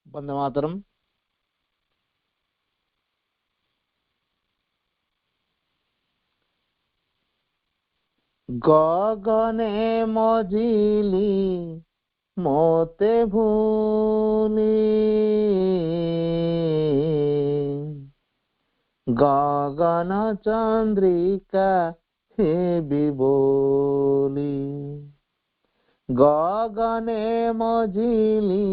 वंदे मातरम। गगने मझिली मोते भूली गगन चंद्रिका हे बोली गगने मझिली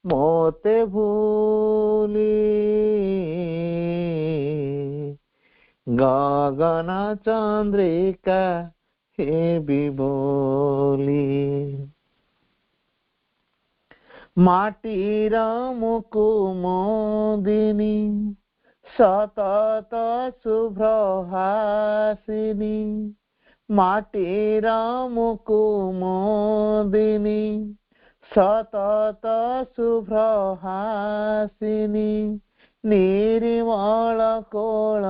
मोते भूली गगन चंद्रिका हे बोली माटीर मुकुमोदिनी सतत शुभ्र हासिनी माटीर मुकुमोदिनी सतत शुभ्र हासिनी निर्मल कोल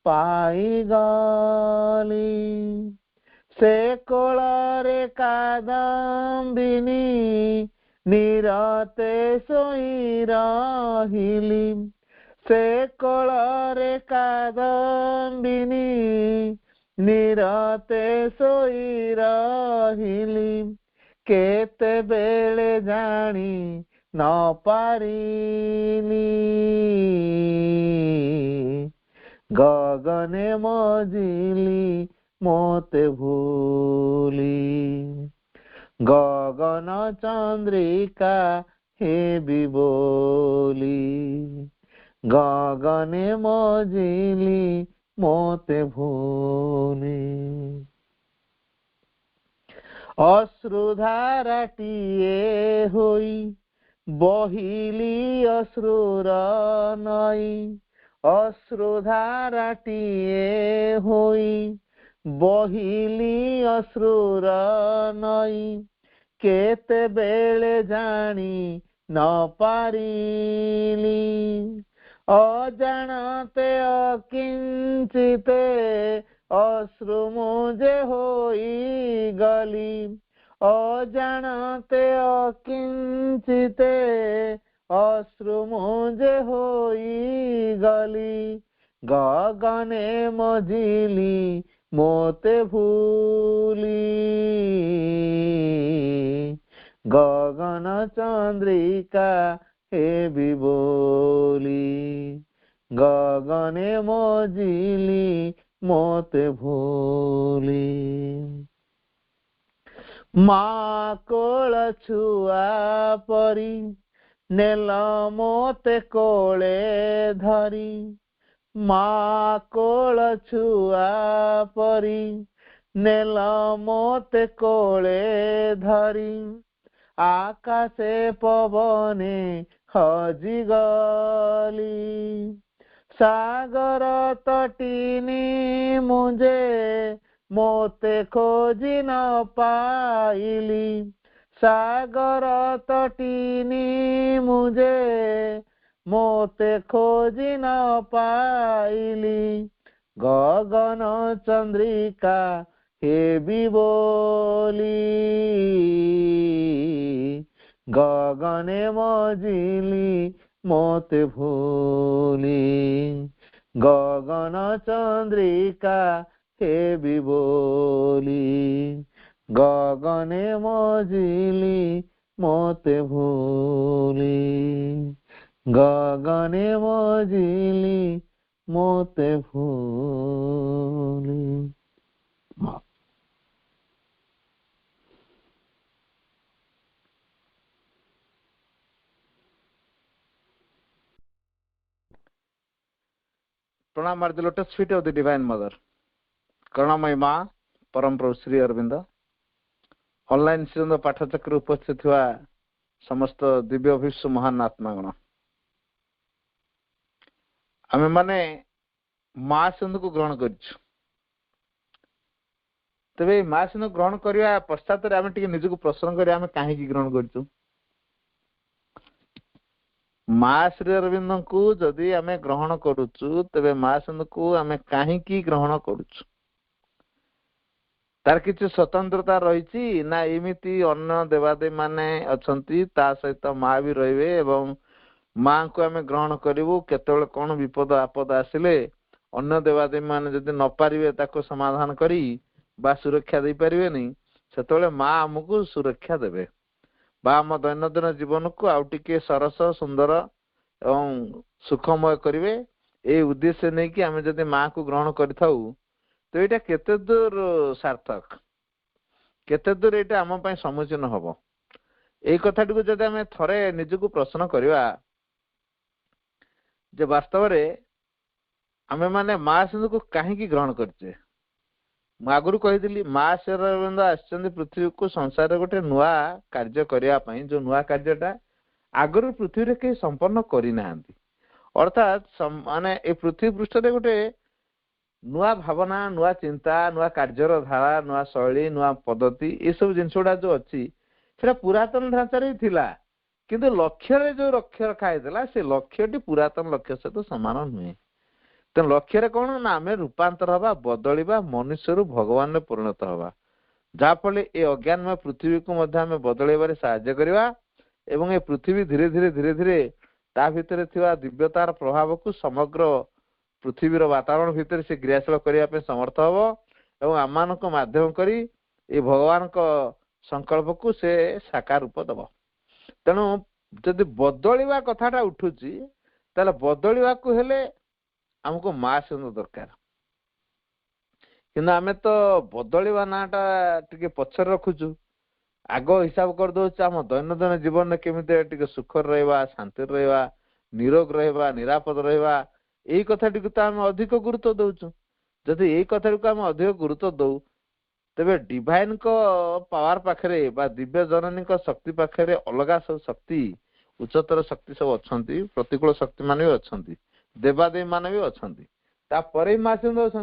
पाई गली से कोଳରେ कादम्बिनी निरते सोई रहिली से कोଳରେ कादम्बिनी निरते सोई रहिली केते बेले जानी न पारिली गगने मझिली मोते भूली गगन चंद्रिका हे बोली गगने मझिली मोते भूली अश्रुधाराटिए होई बहिली अश्रुर नई अश्रुधाराटिए होई बहिली अश्रुर नई केते बेले जानी न पारिली अजानते अकिंचिते अश्रु मुझे होई गली अजानते अकिंचिते अश्रु मुझे होई गली गगने मझिली मोते भूली गगन चंद्रिका हे बोली गगने मझिली मोते भूली माँ कोल छुआ परी नेल मोते कोले धरी माँ कोल छुआ परी नेल मोते कोले धरी आकाशे पवने हजी गली सागर तटीनी मुझे मोते खोजी न पाइली सागर तटीनी मुझे मोते खोजी न पाइली गगन चंद्रिका हे बोली गगने मझिली मोते भूली गगन चंद्रिका हे बोली गगने मझिली मोते भूली गगने मझिली मोते भूली प्रणाम आर the lotus feet of the divine mother करुणामयी माँ परम प्रभु श्री अरविंद ऑनलाइन श्रीरंद पाठचक्र उपस्थित हुआ समस्त दिव्य अभिष्य महान आत्मागण आमे माने माँ सिंधु को ग्रहण करिछु तबे माँ सिंधु ग्रहण करिया पश्चात रे आमे टिके निजको प्रश्न करिया आमे काहे की ग्रहण करिछु माँ श्री अरविंद को जदि आमे ग्रहण करूछु तबे माँ सिंधु को आमे काहे की ग्रहण करूछु तार किसी स्वतंत्रता रही ना एमती अन्य देवादेवी माने अछंती ता सहित माँ भी रहिबे एवं माँ को आम ग्रहण करूँ केतବେଳେ कौन विपद आपद आसिले अन्य देवादेवी माने जदि न पारिबे ताको समाधान करी बा सुरक्षा दे पारिबे नहीं सेतବେଳେ माँ आमको सुरक्षा देबे बा आम दैनंदिन जीवन को आउ टिके सरस सुंदर एवं सुखमय करिवे ए उद्देश्य नहीं कि आम जदि माँ को ग्रहण करिथाउ तो यहाँ केते दूर सार्थक केते दूर यहाँ आम पई समुचीन हबो एई कथाटी को जदि आम थरे निजको प्रश्न करिवा जे वास्तव रे आमे माने माँ सिंधु को कहीं ग्रहण करछे आगुरी कही माँ शेरविंद आसचंदी पृथ्वी को संसार गोटे नुआ कार्य करने जो नुआ कार्यटा आगुरी पृथ्वी रे कहीं संपन्न करना अर्थात माने ए पृथ्वी पृष्ठ रे गोटे नुआ भावना नुआ चिंता नुआ कार्यर धारा नुआ शैली नुआ पद्धति ये सब जिन गुड़ा जो अच्छी से पुरातन ढांचार ही थिला किंतु लक्ष्य जो लक्ष्य रखाई से लक्ष्यटी पुरातन लक्ष्य सहित सामान नुहे तेणु लक्ष्य कौन ना आम रूपांतर हवा बदलवा मनुष्य रु भगवान परिणत हवा जहाँफल ये अज्ञानमय पृथ्वी को आम बदलैबार साहाय्य करवा एवं ये पृथ्वी धीरे धीरे धीरे धीरे ता भितर थिवा दिव्यतार प्रभाव को समग्र पृथ्वीर वातावरण भितर से क्रियाशील करने समर्थ हम एवं आम को माध्यम करी ये भगवान को संकल्प को से साकार रूप दब तेणु जदि बदलवा कथाटा उठुची ताले बदलवा को हेले हमको माँ सिंधु दरकार कि आम तो बदलवा नाटा टे पचर रखुचु आग हिसाब कर दौर आम दैनंदिन जीवन में केमी सुखर रहा शांति रहा निरोग रहा निरापद रहा यही कथाटी को आम अधिक गुरुत्व दौचु जदि यही कथाटी को आम अधिक गुरुत्व दौ तेरे डिवाइन को पावर पाखरे बा दिव्य जननी शक्ति पाखरे अलगा सब शक्ति उच्चतर शक्ति सब अच्छा प्रतिकूल शक्ति मान भी अच्छा देवादेवी मान भी अच्छा माँ सिंधु अच्छा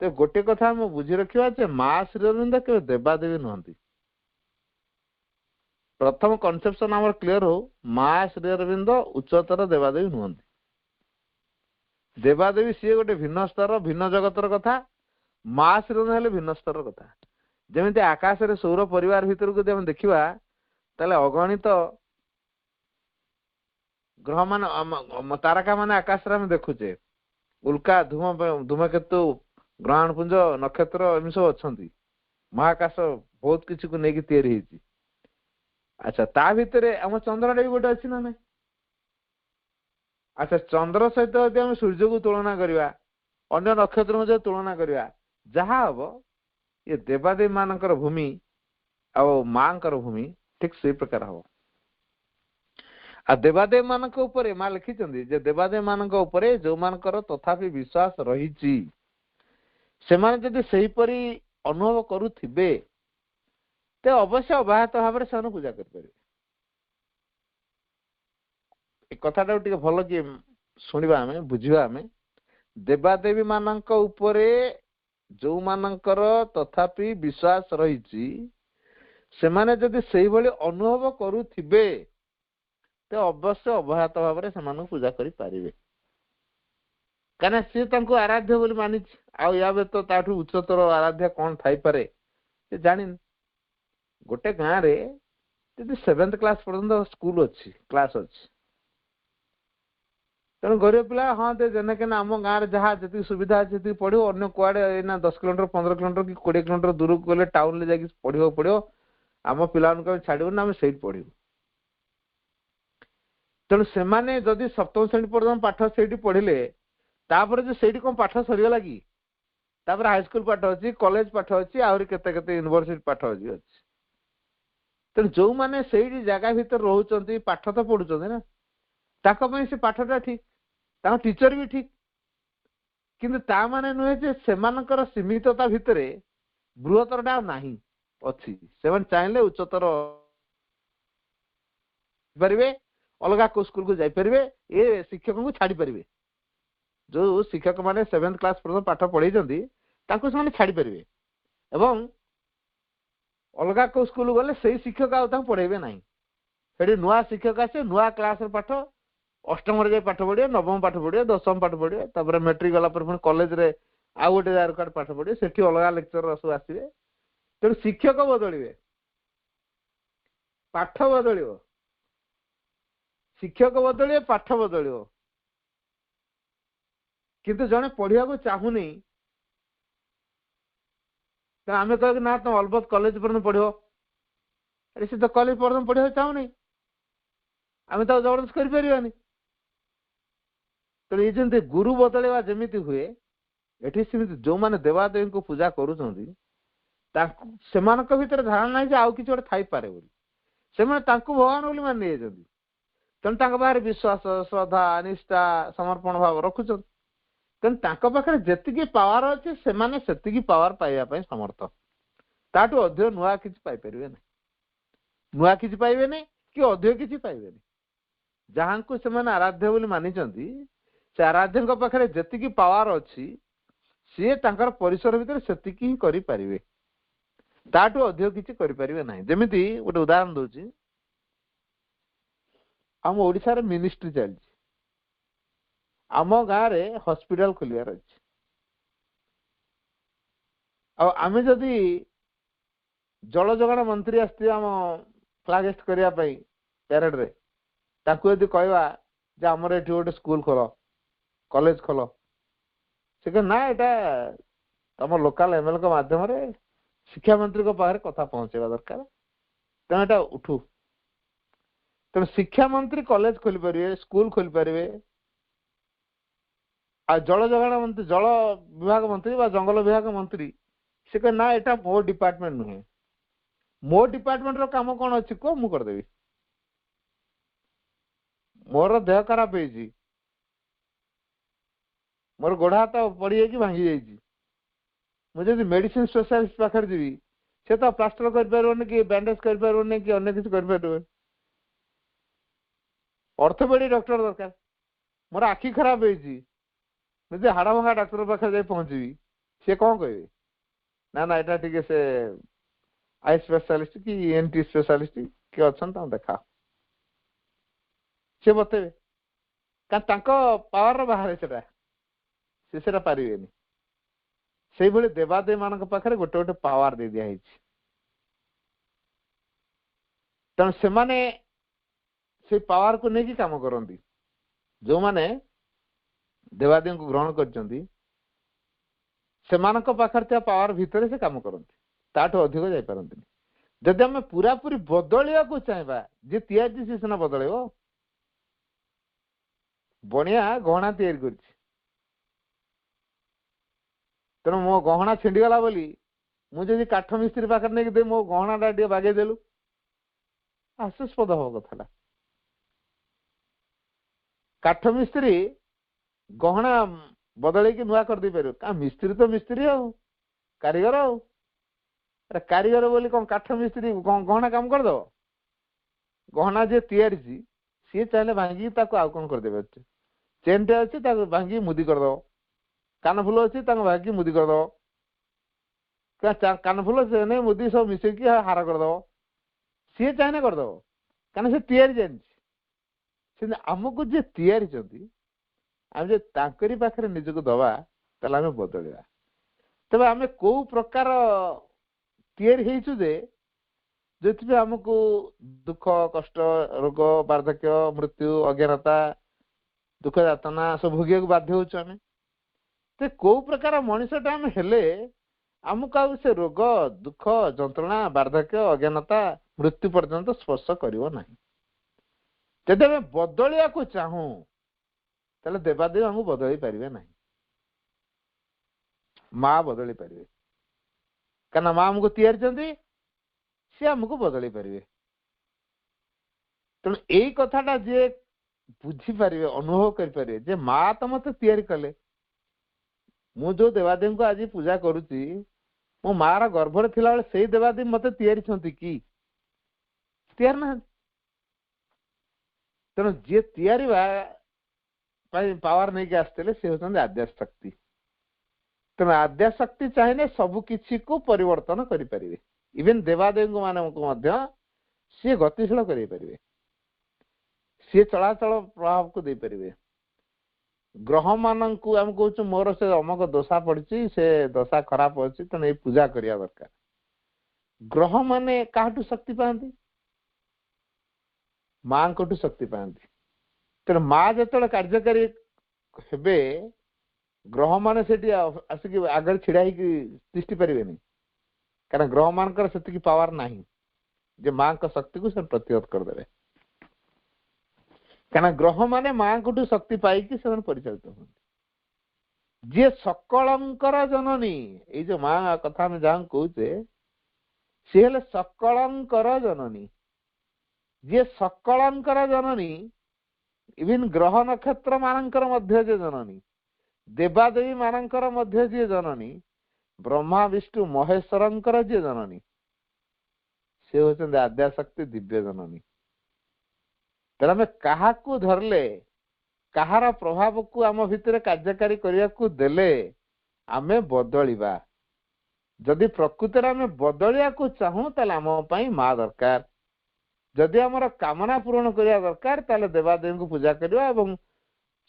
तो गोटे कथा बुझी रखा माँ श्रीअरविंद केवल देवादेवी नुहति प्रथम कनसेप्शन आम क्लीयर हो माँ श्रीअरविंद उच्चतर देवादेवी नुहति देवादेवी सी गोटे भिन्न स्तर भिन्न जगतर कथा माँ श्रीअरविंद हेले भिन्न स्तर कथा जमी आकाश रे सौर परिवार भितर को देखा अगणित ग्रह मान तारका मान आकाश रे देखुचे उल्का धूमकेतु ग्रहणपुंज नक्षत्र एम सब अच्छा महाकाश बहुत किसी को लेकिन तैयारी होती अच्छा ता भितर आम चंद्रटा भी गोटे अच्छी ना ना अच्छा चंद्र सहित यदि आम सूर्य को तुलना करवा अन्य नक्षत्र तुलना करवा जहाँ हम ये देवादेवी मानकर भूमि आ माँ भूमि ठीक से प्रकार हम आ देवादेवी मान माँ लिखी देवादेवी मान जो मानकर तथापि विश्वास रही से जदि सेहीपरि अनुभव करुथिबे तो अवश्य अबाहत भाव से पूजा करें कथाटा टे भल कि शुणा आम बुझा आम देवादेवी मान जो मानकर तथापि विश्वास रही से जदि से अनुभव करुथिबे तो अवश्य अबाहत भाव से पूजा करें कहीं सी आराध्य बोली मानी या व्यतीत ताठू उच्चतर आराध्य कौन थाई पारे से जानी गोटे गाँव में 7th क्लास पर्यंत स्कूल अच्छी क्लास अच्छी तेणु गरीब पिला हाँ तो जेने के आम गाँव में जहाँ जी सुविधा अच्छी पढ़ो अन्य कुआड़े 10 किलोमीटर 15 किलोमीटर कि 20 किलोमीटर दूर को गले टाउन में जाकि पढ़ा पड़ो आम पिला छाड़ू ना आम से पढ़ू तेणु से जदि 7th श्रेणी पर्यटन पाठ से पढ़िले तापर जो से कौन पाठ सरीगला कि हाईस्कल पाठ अच्छी कॉलेज पाठ अच्छी आहरी केते यूनिवर्सिटी पाठ अच्छी तेणु जो मैंने से जगह भितर रोचे पाठ तो पढ़ुं ना ताकि से पाठटा ठीक टीचर भी ठीक किंतु ता माने नुहे जे सेमानकर सीमितता भितर बृहत्तरटा नहीं अच्छी से चाहले उच्चतर पारे अलग को स्कूल को जापरें ये शिक्षक को छाड़ी पारे जो शिक्षक मैंने 7th क्लास पर्यटन पाठ पढ़े से छाड़ी पारे एवं अलग को स्कूल गले से शिक्षक आउ पढ़ेबे ना से नुआ शिक्षक आसे नुआ क्लास पाठ अष्टम जाए पाठ पढ़े नवम पाठ पढ़े 10th पाठ पढ़े मेट्रिक गला पुणी कॉलेज रे आउ गोटे जार पाठ पढ़े से अलग लेक्चर सब आसवे ତେଣୁ ଶିକ୍ଷକ ବଦଳିବେ, ପାଠ ବଦଳିବ, ଶିକ୍ଷକ ବଦଳିବେ, ପାଠ ବଦଳିବ। କିନ୍ତୁ ଜଣେ ପଢିବାକୁ ଚାହୁଁନି, ଆମେ କହିବୁ ନା ତମେ ଅଲବତ କଲେଜ ପର୍ଯ୍ୟନ୍ତ ପଢିବ, ଆରେ ସେ ତ କଲେଜ ପର୍ଯ୍ୟନ୍ତ ପଢିବାକୁ ଚାହୁଁନି, ଆମେ ତାକୁ ଜବରଦସ୍ତ କରିପାରିବାନି। ତେଣୁ ଏ ଯେମିତି ଗୁରୁ ବଦଳେଇବା ଯେମିତି ହୁଏ, ଏଠି ସେମିତି ଯୋଉମାନେ ଦେବାଦେବୀଙ୍କୁ ପୂଜା କରୁଛନ୍ତି ତାଙ୍କୁ ସେମାନଙ୍କ ଭିତରେ ଧାରଣା ନାହିଁ ଯେ ଆଉ କିଛି ଗୋଟେ ଥାଇପାରେ ବୋଲି। ସେମାନେ ତାଙ୍କୁ ଭଗବାନ ବୋଲି ମାନି ନେଇଯାଇଛନ୍ତି। ତେଣୁ ତାଙ୍କ ପାଖରେ ବିଶ୍ୱାସ, ଶ୍ରଦ୍ଧା, ନିଷ୍ଠା, ସମର୍ପଣ ଭାବ ରଖୁଛନ୍ତି। ତେଣୁ ତାଙ୍କ ପାଖରେ ଯେତିକି ପାୱାର ଅଛି ସେମାନେ ସେତିକି ପାୱାର ପାଇବା ପାଇଁ ସମର୍ଥ। ତାଠୁ ଅଧିକ ନୂଆ କିଛି ପାଇପାରିବେ ନାହିଁ, ନୂଆ କିଛି ପାଇବେନି କି ଅଧିକ କିଛି ପାଇବେନି। ଯାହାଙ୍କୁ ସେମାନେ ଆରାଧ୍ୟ ବୋଲି ମାନିଛନ୍ତି ସେ ଆରାଧ୍ୟଙ୍କ ପାଖରେ ଯେତିକି ପାୱାର ଅଛି ସିଏ ତାଙ୍କର ପରିସର ଭିତରେ ସେତିକି ହିଁ କରିପାରିବେ, ତାଠୁ ଅଧିକ କିଛି କରିପାରିବେ ନାହିଁ। ଯେମିତି ଗୋଟେ ଉଦାହରଣ ଦଉଛି, ଆମ ଓଡିଶାରେ ମିନିଷ୍ଟ୍ରି ଚାଲିଛି, ଆମ ଗାଁରେ ହସ୍ପିଟାଲ ଖୋଲିବାର ଅଛି। ଆଉ ଆମେ ଯଦି ଜଳ ଯୋଗାଣ ମନ୍ତ୍ରୀ ଆସିଥିବେ ଆମ ଫ୍ଲାଗ ହେଷ୍ଟ କରିବା ପାଇଁ ପ୍ୟାରେଡରେ, ତାଙ୍କୁ ଯଦି କହିବା ଯେ ଆମର ଏଠି ଗୋଟେ ସ୍କୁଲ ଖୋଲ, କଲେଜ ଖୋଲ, ସେ କହ ନା ଏଇଟା ତମ ଲୋକାଲ ଏମଏଲଏଙ୍କ ମାଧ୍ୟମରେ ଶିକ୍ଷା ମନ୍ତ୍ରୀଙ୍କ ପାଖରେ କଥା ପହଞ୍ଚେଇବା ଦରକାର, ତେଣୁ ଏଟା ଉଠୁ। ତେଣୁ ଶିକ୍ଷା ମନ୍ତ୍ରୀ କଲେଜ ଖୋଲିପାରିବେ, ସ୍କୁଲ ଖୋଲିପାରିବେ, ଆଉ ଜଳ ଯୋଗାଣ ମନ୍ତ୍ରୀ, ଜଳ ବିଭାଗ ମନ୍ତ୍ରୀ ବା ଜଙ୍ଗଲ ବିଭାଗ ମନ୍ତ୍ରୀ ସେ କହ ନା ଏଟା ମୋ ଡିପାର୍ଟମେଣ୍ଟ ନୁହେଁ, ମୋ ଡିପାର୍ଟମେଣ୍ଟର କାମ କଣ ଅଛି କୁହ, ମୁଁ କରିଦେବି। ମୋର ଦେହ ଖରାପ ହେଇଛି, ମୋର ଗୋଡ ହାତ ପଡିଯାଇକି ଭାଙ୍ଗି ଯାଇଛି, ମୁଁ ଯଦି ମେଡିସିନ ସ୍ପେଶାଲିଷ୍ଟ ପାଖରେ ଯିବି ସେ ତ ପ୍ଲାଷ୍ଟର କରିପାରିବନି କି ବ୍ୟାଣ୍ଡେଜ କରିପାରିବନି କି ଅନ୍ୟ କିଛି କରିପାରିବନି। ଅର୍ଥୋପେଡିକ ଡକ୍ଟର ଦରକାର, ମୋର ଆଖି ଖରାପ ହେଇଛି, ଯଦି ହାଡ ଭଙ୍ଗା ଡାକ୍ତର ପାଖରେ ଯାଇ ପହଞ୍ଚିବି ସିଏ କଣ କହିବେ, ନା ନା ଏଇଟା ଟିକେ ସେ ଆଇ ସ୍ପେଶାଲିଷ୍ଟ କି ଏନ୍ଟି ସ୍ପେଶାଲିଷ୍ଟ କିଏ ଅଛନ୍ତି ତାଙ୍କୁ ଦେଖା, ସିଏ ବତେଇବେ, କାରଣ ତାଙ୍କ ପାୱାର ବାହାରେ ସେଟା, ସେଟା ପାରିବେନି। ସେଇଭଳି ଦେବାଦେବୀ ମାନଙ୍କ ପାଖରେ ଗୋଟେ ଗୋଟେ ପାୱାର ଦେଇ ଦିଆହେଇଛି। ତେଣୁ ସେମାନେ ସେଇ ପାୱାରକୁ ନେଇକି କାମ କରନ୍ତି। ଯୋଉମାନେ ଦେବାଦେବୀଙ୍କୁ ଗ୍ରହଣ କରିଛନ୍ତି ସେମାନଙ୍କ ପାଖରେ ଥିବା ପାୱାର ଭିତରେ ସେ କାମ କରନ୍ତି, ତାଠୁ ଅଧିକ ଯାଇପାରନ୍ତିନି। ଯଦି ଆମେ ପୁରାପୁରି ବଦଳିବାକୁ ଚାହିଁବା, ଯିଏ ତିଆରି ସେ ସିନା ବଦଳେଇବ। ବଣିଆ ଗହଣା ତିଆରି କରିଛି, ତେଣୁ ମୋ ଗହଣା ଛିଣ୍ଡିଗଲା ବୋଲି ମୁଁ ଯଦି କାଠ ମିସ୍ତ୍ରୀ ପାଖରେ ନେଇକି ଦେବି ମୋ ଗହଣାଟା ଟିକେ ବାଗେଇଦେଲୁ, ହାସ୍ୟାସ୍ପଦ ହବ କଥାଟା। କାଠ ମିସ୍ତ୍ରୀ ଗହଣା ବଦଳେଇକି ନୂଆ କରିଦେଇ ପାରିବ, ମିସ୍ତ୍ରୀ ତ ମିସ୍ତ୍ରୀ ଆଉ କାରିଗର ଆଉ, କାରିଗର ବୋଲି କଣ କାଠ ମିସ୍ତ୍ରୀ ଗହଣା କାମ କରିଦବ? ଗହଣା ଯିଏ ତିଆରିଛି ସିଏ ଚାହିଁଲେ ଭାଙ୍ଗିକି ତାକୁ ଆଉ କଣ କରିଦେବେ, ଚେନଟେ ଅଛି ତାକୁ ଭାଙ୍ଗିକି ମୁଦି କରିଦବ, କାନଫୁଲ ଅଛି ତାକୁ ଭାଙ୍ଗିକି ମୁଦି କରିଦବ, କାନଫୁଲ ଚେନ ମୁଦି ସବୁ ମିଶେଇକି ହାର କରିଦବ, ସିଏ ଚାହିଁଲେ କରିଦବ, କାରଣ ସେ ତିଆରି ଜାଣିଛି। ସେମିତି ଆମକୁ ଯିଏ ତିଆରିଛନ୍ତି ଆମେ ଯଦି ତାଙ୍କରି ପାଖରେ ନିଜକୁ ଦବା ତାହେଲେ ଆମେ ବଦଳିବା। ତେବେ ଆମେ କୋଉ ପ୍ରକାର ତିଆରି ହେଇଛୁ ଯେ ଯୋଉଥିପାଇଁ ଆମକୁ ଦୁଃଖ, କଷ୍ଟ, ରୋଗ, ବାର୍ଦ୍ଧକ୍ୟ, ମୃତ୍ୟୁ, ଅଜ୍ଞାନତା, ଦୁଃଖ ଯାତନା ସବୁ ଭୋଗିବାକୁ ବାଧ୍ୟ ହଉଛୁ ଆମେ। ତ କୋଉ ପ୍ରକାର ମଣିଷଟା ଆମେ ହେଲେ ଆମକୁ ଆଉ ସେ ରୋଗ, ଦୁଃଖ, ଯନ୍ତ୍ରଣା, ବାର୍ଦ୍ଧକ୍ୟ, ଅଜ୍ଞାନତା, ମୃତ୍ୟୁ ପର୍ଯ୍ୟନ୍ତ ସ୍ପର୍ଶ କରିବ ନାହିଁ। ଯଦି ଆମେ ବଦଳିବାକୁ ଚାହୁଁ ତାହେଲେ ଦେବାଦେବୀ ଆମକୁ ବଦଳେଇ ପାରିବେ ନାହିଁ, ମା ବଦଳେଇ ପାରିବେ, କାରଣ ମା ଆମକୁ ତିଆରିଛନ୍ତି, ସିଏ ଆମକୁ ବଦଳେଇ ପାରିବେ। ତେଣୁ ଏଇ କଥାଟା ଯିଏ ବୁଝିପାରିବେ, ଅନୁଭବ କରିପାରିବେ ଯେ ମା ତ ମତେ ତିଆରି କଲେ, ମୁଁ ଯୋଉ ଦେବାଦେବୀଙ୍କୁ ଆଜି ପୂଜା କରୁଛି ମୋ ମାର ଗର୍ଭରେ ଥିଲାବେଳେ ସେଇ ଦେବାଦେବୀ ମତେ ତିଆରିଛନ୍ତି କି? ତିଆରି ନାହାନ୍ତି। ତେଣୁ ଯିଏ ତିଆରିବା ପାଇଁ ପାୱାର ନେଇକି ଆସିଥିଲେ ସେ ହଉଛନ୍ତି ଆଦ୍ୟାଶକ୍ତି। ତେଣୁ ଆଦ୍ୟାଶକ୍ତି ଚାହିଁଲେ ସବୁ କିଛିକୁ ପରିବର୍ତ୍ତନ କରିପାରିବେ, ଇଭେନ୍ ଦେବାଦେବୀଙ୍କୁ ମାନଙ୍କୁ ମଧ୍ୟ ସିଏ ଗତିଶୀଳ କରିପାରିବେ, ସିଏ ଚଳାଚଳ ପ୍ରଭାବକୁ ଦେଇପାରିବେ। ଗ୍ରହ ମାନଙ୍କୁ ଆମେ କହୁଛୁ ମୋର ସେ ଅମକ ଦଶା ପଡିଛି, ସେ ଦଶା ଖରାପ ଅଛି, ତେଣୁ ଏଇ ପୂଜା କରିବା ଦରକାର। ग्रह माने काटू शक्ति पाती मां को शक्ति पाती तेणु माँ जो कार्यकारी हेबे ग्रह मान से आसिक आगे छिड़ा तिष्टि पारे कारण ग्रह मान से पावर ना जे माँ का शक्ति को प्रतिहत करदे कारण ग्रह माने माँ को शक्ति पाई से परिचालित होती जी सकलंकर जननी ये जो माँ कथा में जहाँ कहे सी हेले सकलंकर जननी जी सकलंकर जननी इवन ग्रह नक्षत्र मानकर मध्य जे जननी देवादेवी मानकर मध्य जी जननी ब्रह्मा विष्णु महेश्वरंकर जी जननी से होचंदे आद्याशक्ति दिव्य जननी तेरे आम क्या धरले कहार प्रभाव को आम भितर कार्यकारी करने को देले आमे बदलिबा जदि प्रकृति आम बदलिया को चाहूँ ताले आम पई माँ दरकार जदि आमर कामना पूरण करने दरकार ताले देवादेवी को पूजा करवा एवं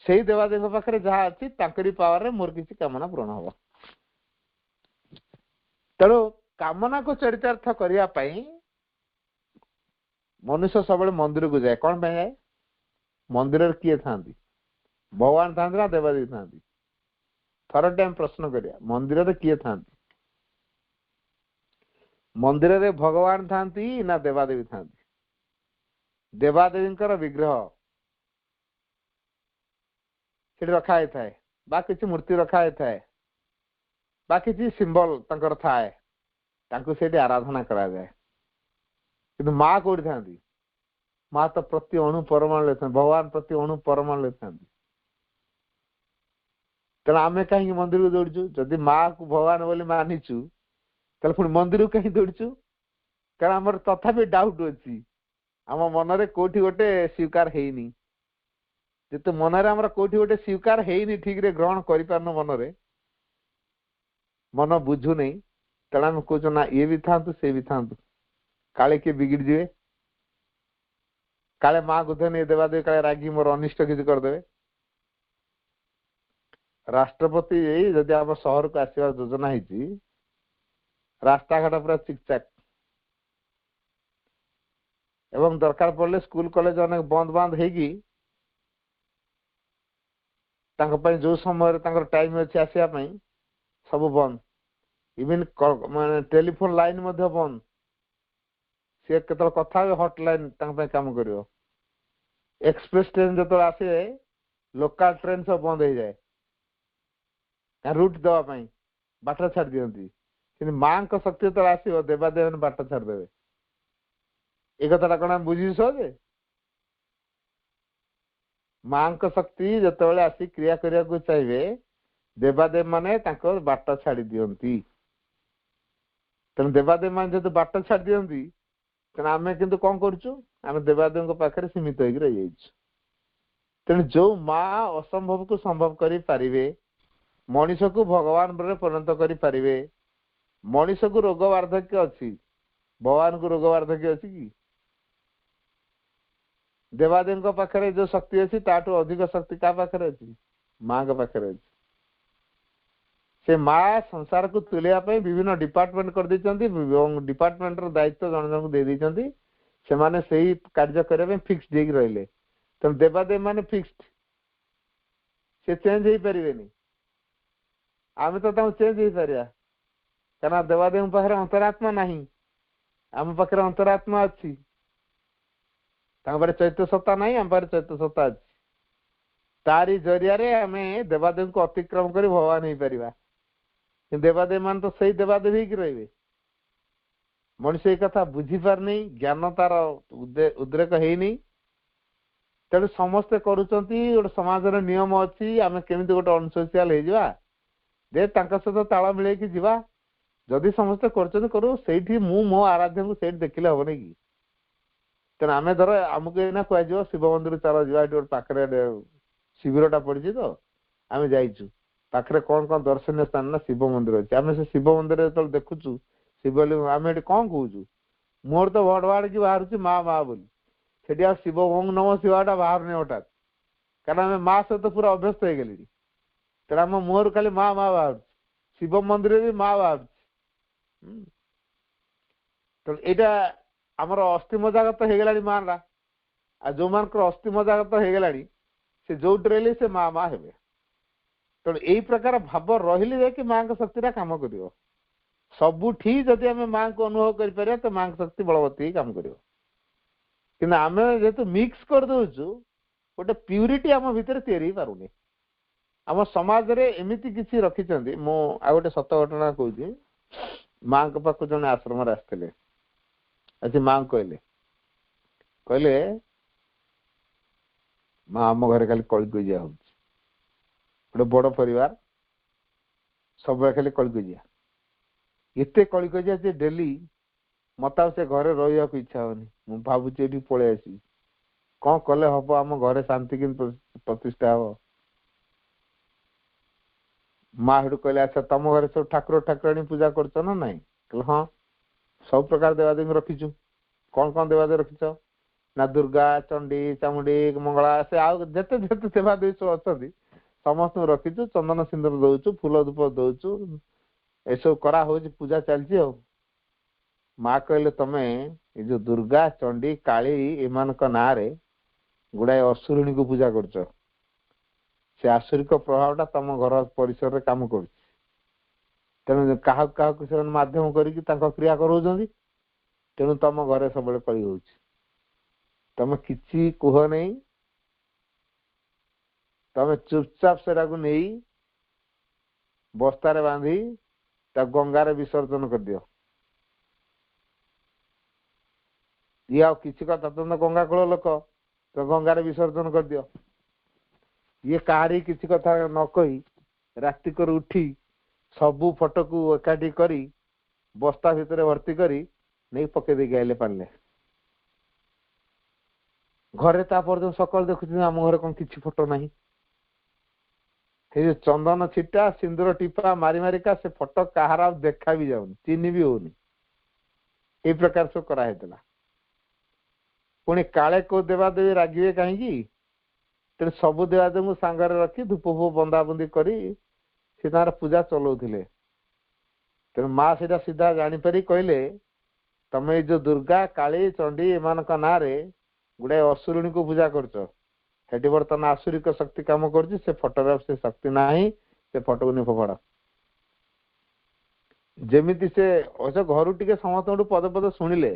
से देवादेवी पाखे जहाँ अच्छी तांकरी पावर रे मोर किसी कामना पूरण हम तेणु कामना को चरितार्थ करने मनुष्य सब मंदिर को जाए कौन पे जाए मंदिर किए था भगवान था ना देवादेवी था थर टाइम प्रश्न करिया मंदिर किए था मंदिर रे भगवान था ना देवादेवी था देवादेवी विग्रह रखा थाए बा किसी मूर्ति रखा थाए बा किसी सिंबल तंकर थाए तांको सेठी आराधना करा जाए किंतु माँ कोठी था माँ तो प्रति अणु परमाणु लेते भगवान प्रति अणु परमाणु लेते तेना आम कहीं मंदिर को दौड़चु जदि माँ को भगवान बोली मानिचु तेल पुणी मंदिर को कहीं दौड़चु कारण आमर तथापि डाउट अच्छी आम मनरे कोठी गोटे स्वीकार हेनी जेते मनरे आमर कोठी गोटे स्वीकार हेनी ठीक रे ग्रहण करि पारनो मनरे मन बुझु नहीं तेना आम कहूँ ना ये भी था से भी था काले किए बिगिड़ जाए काले माँ को नहीं देवादेवी काले रागी मोर अनिष्ट किसी करदे राष्ट्रपति जदि आम सहर को आसवा योजना है रास्ता घाट पूरा चिकचाक एवं दरकार पड़े स्कूल कॉलेज अनेक बंद बंद होगी जो समय टाइम अच्छे आसवाई सब बंद इवन माने टेलीफोन लाइन बंद सी के कथा हटलाइन काम कर एक्सप्रेस ट्रेन जो आसे लोकल ट्रेन सब बंद हो जाए रूट देवाई बाट छाड़ दिखती माँ का शक्ति जो आसो देवादेव बाट छाड़दे ये कथा कौन आम बुझी सहजे माँ का शक्ति जो आसी क्रिया करने को चाहिए देवादेव माने बाट छाड़ी दियंती तेणु देवादेव मान जो बाट छाड़ दियंती तेणु आम किंतु कौन करुचु आम देवादेव पाखे सीमित हो रही तेणु जो माँ असंभव को संभव करें मनीष को भगवान परिणत करें मनीष को रोग वार्धक्य अच्छी भगवान को रोग वार्धक्य अच्छी कि देवादेवी पाखे जो शक्ति अच्छी ताठू अधिक शक्ति क्या पाखे अच्छी माँ का पाखे अच्छी से माँ संसार को तुलिया विभिन्न डिपार्टमेंट कर डिपार्टमेंट दायित्व जन जन दे देती से माने सही कार्य करने फिक्स देक रहिले तेणु देवादेवी माने फिक्स्ड से चेंज हो पारे आम तो चेंज हो पार क्या देवादेवी पाखे अंतरात्मा ना आम पाखे अंतरात्मा अच्छी चैत्य सत्ता ना आम पाखे चैत्य सत्ता अच्छी तारी जरिया आम देवादेवी को अतिक्रम कर भगवान हो पार देवादेवी मान तो सही देवादेवी ही रही मनुष्य ये कथा बुझी पारनी ज्ञान तार उद्रेक है तेणु समस्ते गोटे समाज नियम अच्छी आम केमी गोटे अनसोशियाल सहित ताल मिले जावा जदि समस्ते करू से मो आराध्य को सही देखिले हेनी कि तेना आम धर आमको ये कह शिव मंदिर चल जा पाखे शिविरटा पड़ी तो आम जाइचु पाखे कौन कौन दर्शनीय स्थान ना शिव मंदिर अच्छे आम से शिव मंदिर जो देखुचु शिवलिंग आम ये कौन कहूँ मोर तो भड़वाड़ की बाहर माँ माँ बोली से शिव ओं नम शिवाटा बाहर नहीं हठात कारण आम माँ सहित पूरा अभ्यस्त हो गली तेना आम मुहर खाली माँ माँ बाहर शिव मंदिर भी माँ बाहर तेणु एटा आमर अस्थि मजागत हो गलानी माँ आ जो मान अस्थि मजागत हो गलानी से जो रही से माँ माँ हेबे तेणु यही प्रकार भाव रही जाकि माँ शक्ति काम कर सबुठी जदि आम माँ को अनुभव कर तो माँ शक्ति बलवती ही काम कर आम जेहेतु मिक्स कर दौचु गोटे प्यूरीटी आम भितर तैयारी पारुनी आम समाज रे एमिति किसी रखिछंती मो आ गोटे सत घटना कहूँ माँ के पाख जन आश्रम आसते अच्छे माँ कहले कहले माँ आम घर खाली कलिकजिया हो गोटे बड़ परिवार सब खाली कलिकजिया एते कलिकजिया जे डेली मत से घरे रहा इच्छा होनी मु भावुची ये पलि आसी कौन कले हम आम घरे शांति कि प्रतिष्ठा हम माँ हेटू कहले अच्छा तुम घरे सब ठाकुर ठाकुराणी पूजा करछ ना नहीं कहले हाँ सब प्रकार देवादेवी रखीचु कौन कौन देवादेवी रखीच ना दुर्गा चंडी चामुंडी मंगला से आउ जेते जेते देवादेवी सब अच्छा समस्त रखीचु चंदन सिंदूर दौचु फूल धूप दौचु एसब करा हो पूजा चलती हो माँ कहले तमें ये जो दुर्गा चंडी काली एमान ना रे गुड़ाए असुरिणी को पूजा करछ से आसुरिक प्रभावटा तुम घर परिसर में काम कर तेणु क्या माध्यम करके क्रिया कर तेणु तुम घरे सब कली हो तुम किसी कह नहीं तुम चुपचाप सेटा को नहीं बस्तार बांधी गंगार विसर्जन कर दियो ये आ किसी कथा तुम गंगा कूल लोक तो गंगार विसर्जन कर दियो ये कहारी किसी कथा न कही राति कर उठी सबू फोटो को एकाठी करी बस्ता भितर भर्ती करी नहीं पके दे आइले पारे घरे तापर सकाल देखुच आम घर कौन किसी फोटो नहीं जो चंदन छिटा सिंदूर टीपा मारी मारिका से फोटो कहार देखा भी जाऊनी चिन्ह भी होनी ये प्रकार सब कराई पुणी काले को देवादेवी रागिवे कहीं तेणु सबू देवादेवी सांगरे रखी धूप फूप बंदाबंदी करी पूजा चलाउथिले तेणु माँ सीधा सीधा जानीपारी कहले तमें जो दुर्गा काली चंडी एमान ना गुड़ाए असुरिणी को पूजा करछ हेटी बर्तमान आसुरिक शक्ति काम कर फोटोग्राफ से शक्ति नाही से फोटो को नहीं फोपाड़ जेमिति से घर टी समस्त पद पद शुणिले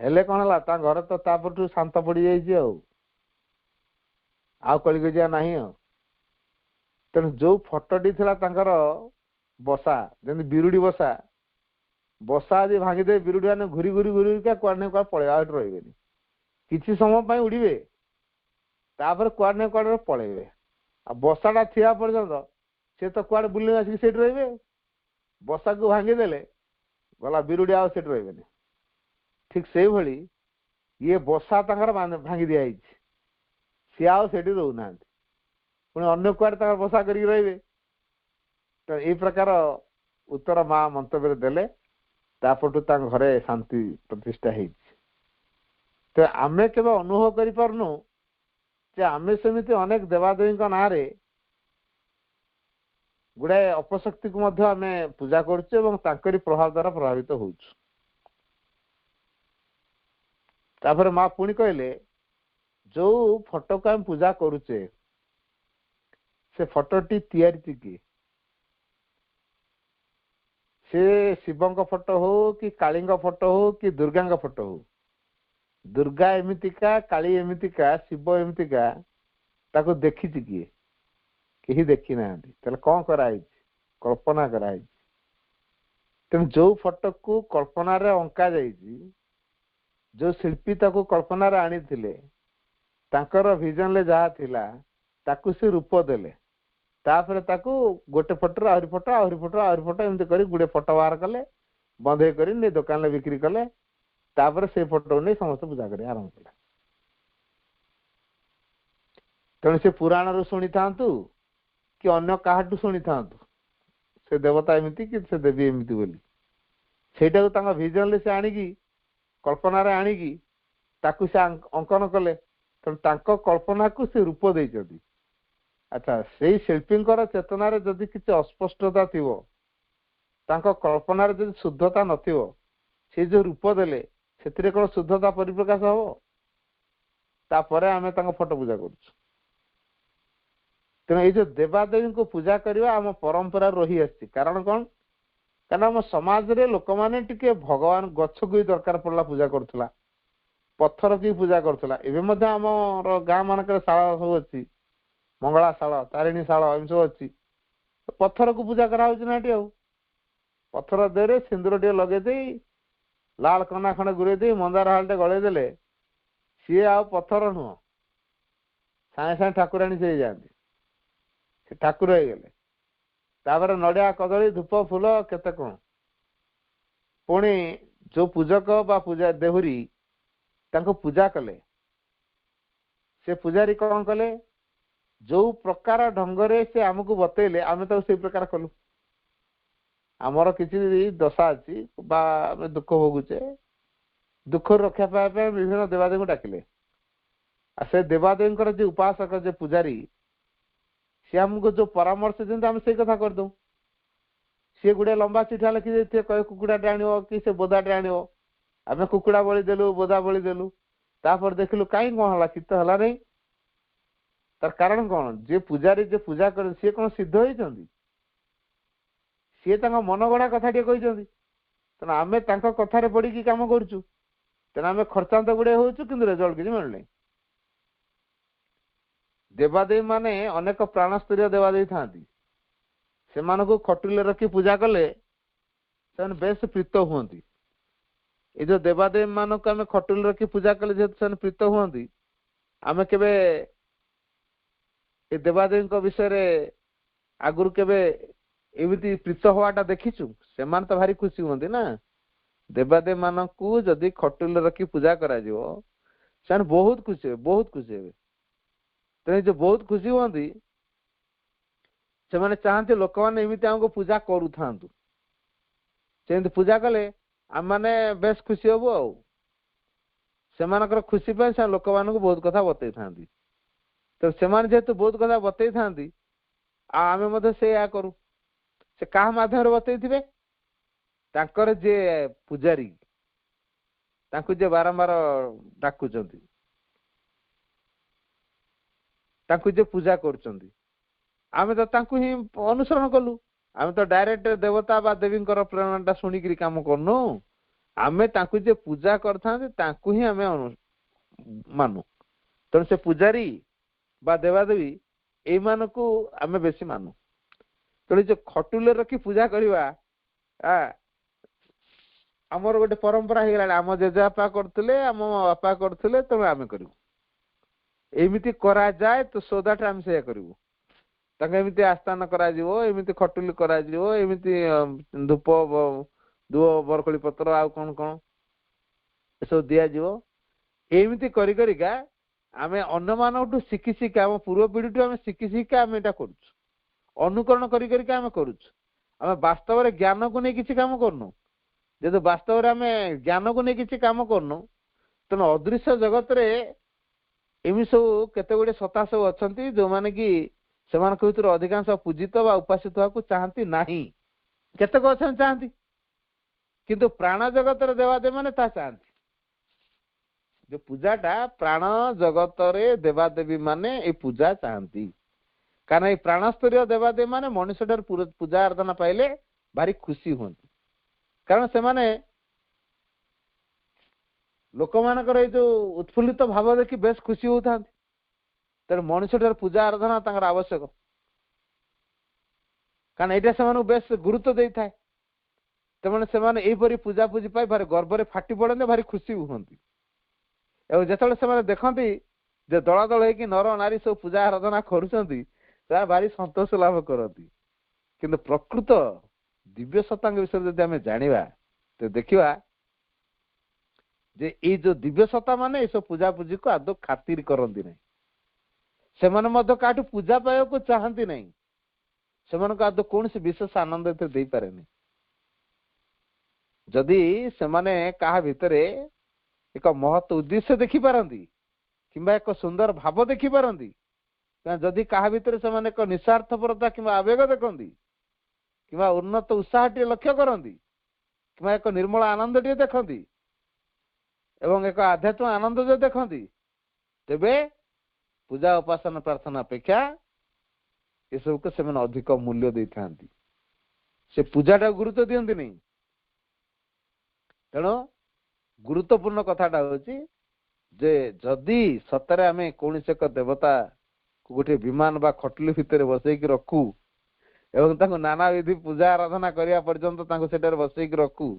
हेले कौन है घर तो तापर शांत पड़ जाइए आउ कलिकजिया नहीं तेणु जो फोटोटी थी बसा जमी बिरुड़ी बसा बसा आज भांगीदे बिरुड़ी मैंने घूरी घूरी घूरी कुआड़े कुआ पलैया रही किसी समय उड़े तापर कुआड़े कुआड़े पलैबे आ बसाटा थिया पर्यंत से तो कुआड़े बुले आसिक सेठ रे बसा को भांगीदेले गला बिरुड़ी आ सेठ रे ठीक से भली ये बसा भांगी दिखाई सी आठ रोना पुणी अन्य कुआड़े बसा कर रे तो ये प्रकार उत्तर माँ मंतव्य देले तापटू घरे शांति प्रतिष्ठा है तो आमे केवल अनुभव करि पारनु जे आमे सेमिति अनेक देवादेवी ना गुड़ाए अपशक्ति को मध्य आमे पूजा करछे एवं तांकरी प्रभाव द्वारा प्रभावित होउछु तापर माँ पुणी कहले जो फोटो को आम पूजा करुचे से फोटोटी तैयारी की से शिवंक फोटो हो कि कालींग फोटो हो कि दुर्गा फोटो हो दुर्गा एमितिका काली एमितिका शिव एमितिका ताको देखी किए कहीं देखी ना कौन कराई कल्पना कराई तेणु जो फोटो को कल्पना रे अंका जाइए जो शिल्पी ताको कल्पना रे आनी थिले तांकर विजन ले जहा थिला ताको से रूप देले तापर ताको गोटे फोटो आहरी फोटो आहरी फोटो आहरी फोटो एमती करी गुड़े फोटो बाहर कले बंधे करी नहीं दुकान में बिक्री कले तापर से फोटो नहीं समस्त पूजा कर आरंभ कले तेणु से पुराण रू शुणी था कि अन्य काहाटू शुणी था से देवता एमती कि से देवी एमती बोली सेटा को विजन ले से आनिकी कल्पना रे आनिकी ताकू से अंकन कले तेणु कल्पना को से रूप देइछथि अच्छा से शिल्पी चेतना जदि किसी अस्पष्टता थी कल्पना जदि शुद्धता नथिबो से जो रूप देले से कौन शुद्धता परिप्रकाश हम तापर आम फोटो पूजा कर तेणु ये जो देवादेवी को पूजा करवा आम परंपरा रही आसी कारण कौन कारण आम समाज रे लोक मैंने टिके भगवान गछ को ही दरकार पड़ला पूजा करुला पत्थर की पूजा करुला एवं आम गाँ मानक शाला सब अच्छी मंगला शाला तारिणी शाला एम सब अच्छी पत्थर को पूजा करा पत्थर देरे सिंदूर टे लगे दे लाल कना खंडे गुरे दे मंदार हाल टे गले देले सी आ पत्थर नुह सागे सागे ठाकुराणी से जाती से ठाकुर हो गले तापर नड़िया कदली धूप फूल केते कौन पुणी जो पूजक बा पूजा देहुरी तांको पूजा कले से पूजारी कौन कले जो प्रकार ढंगरे से आमको बतैले आम तो से प्रकार कलु आमर किसी दशा अच्छी दुख भोगुचे दुख रक्षा पाइबा विभिन्न देवादेवी को डाकिले से देवादेवी जो उपासक जो पूजारी सी आमको जो परामर्श दिखते आम से कथा करदू सी गोटे लंबा चिठा लिखी देते कहे कुकुड़ाटे आण कि से बोदाटे आण आम कुकुड़ा बलि देलु बोदा बलि देलु तापर देखलु कहीं कौन है चित्त है नहीं तार कारण कौन जे पूजारी जे पूजा कर सी कौन सिद्ध होती सी मन गढ़ा कथा टे कहते तेना आम कथार पड़ी कम करुचु तेना आम खर्चांत गुड़े होचु कि रेजल्ट किसी मिलना देवादेवी माने अनेक प्राणस्तरीय देवादेवी था से खटुले रखी पूजा कले से बेस प्रीत हुआ ये जो देवादेवी मानक आम खटुले रखी पूजा कले जेहेतु से प्रीत हुआ आम केबे देवादेवी विषय आगुरी केबे एमती प्रीत हवाटा देखीचु से तो भारी खुशी हुआ ना देवादेवी मानक जदि खटुले रखी पूजा करा से बहुत खुशी हे तेणु जो बहुत खुशी हुआ से मैंने चाहते लोक मैंने एमती आमको पूजा करूँ से पूजा कले आम मैंने बेस खुशी हबू आ खुशी से लोक मान बहुत कथा बतई था तो से जेहेतु बहुत कथा बतई था आम से या करूँ से क्या मध्यम बतई थे जे पूजारी जे बारंबार डाकुचंती जे पूजा करें तो ही अनुसरण कलु आम तो डायरेक्ट देवता बा देवी प्रेरणा शुणिक कम करनु आम जे पूजा करता ही आम मानु तेणु से पूजारी बा देवादेवी ये को आम बेसी मानु तेणु जो खटुले रखी पूजा करवा आमर गोटे परंपरा हो गला आम जेजेबापा करते आम बापा करते तेणु आम करूँ एमती करा जाए तो सोदाटा आम से करूँ एमती आस्थान करमती खटुली करमती धूप दुह बरकोली पत्र आ कौन कौन सब दिज्व एमती करिका आम अन्य मान शिखी शिखा आम पूर्व पीढ़ी आम शिखी शिखा आम यहाँ कर अनुकरण करम कर वास्तव ज्ञान को नहीं किसी काम करनु जेहेतु वास्तव आम ज्ञान को नहीं किसी काम करनु तेणु अदृश्य जगत रे एमि सब केते गुड़े सत्ता सब अच्छा जो मैंने कि भर अधिकांश पूजित व उपासित होगा चाहती नहीं केतक अच्छा चाहती किंतु प्राण जगत देवादेवी मैंने चाहती जो पूजाटा प्राण जगत रे देवादेवी माने ये पूजा चाहती कारण ये प्राणस्तरीय देवादेवी माने मनुष्य पूजा आराधना पाइले भारी खुशी हूँ कारण से माने लोक मान जो उत्फुल्लित भाव देखी बेस खुशी होता तेरे मनुष्य पूजा आराधना आवश्यक कारण यहाँ से बेस गुरुत्व दे था तेमने से पूजा पूजी पाई भारी गर्व फाटी पड़े भारी खुशी हमें जो देखती जे दल दल हो नर नारी सब पूजा आराधना कर भारी संतोष लाभ करती किंतु प्रकृत दिव्य सत्ता विषय जब आम जाना तो देखा जे ये जो दिव्य सत्ता माने ये सब पूजा पूजी को आदौ खातिर करती नहीं से काटू पूजा पाइबा को चाहती नहीं से आदौ कौन से विशेष आनंद दे पारे जदि से क्या भितर एक महत्व उद्देश्य देखी पारती कि एक सुंदर भाव देखी पारती जदि क्या भितर से एक निस्वार्थपरता कि आवेग देखती कि उन्नत उत्साह टे लक्ष्य करती कि एक निर्मल आनंद टे देखती एवं एक आध्यात्म आनंद जो देखती तेबे पूजा उपासना प्रार्थना अपेक्षा ये सब को से अधिक मूल्य दे था से पूजाटा गुरुत्व दियंती नहीं तेणु गुरुत्वपूर्ण कथाटा होची जे जदि सतरे आमे कौन एक देवता को गोटे विमान बा खटली भितर बसैक रखू एवं ताको नाना विधि पूजा आराधना करिया पर्यंत ताको सेटर बसैक रखू